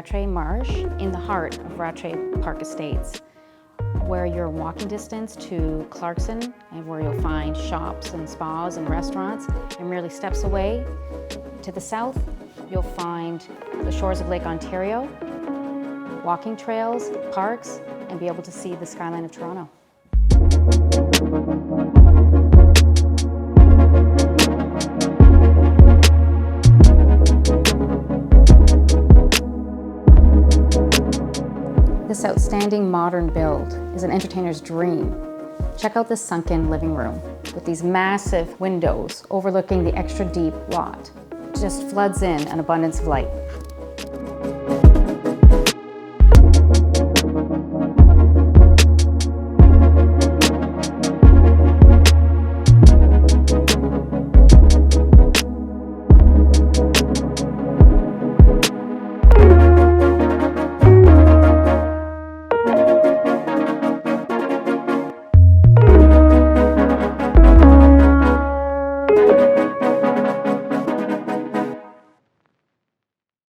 Rattray Marsh in the heart of Rattray Park Estates, where you're walking distance to Clarkson and where you'll find shops and spas and restaurants, and merely steps away to the south, you'll find the shores of Lake Ontario, walking trails, parks, and be able to see the skyline of Toronto. This outstanding modern build is an entertainer's dream. Check out this sunken living room with these massive windows overlooking the extra deep lot. It just floods in an abundance of light.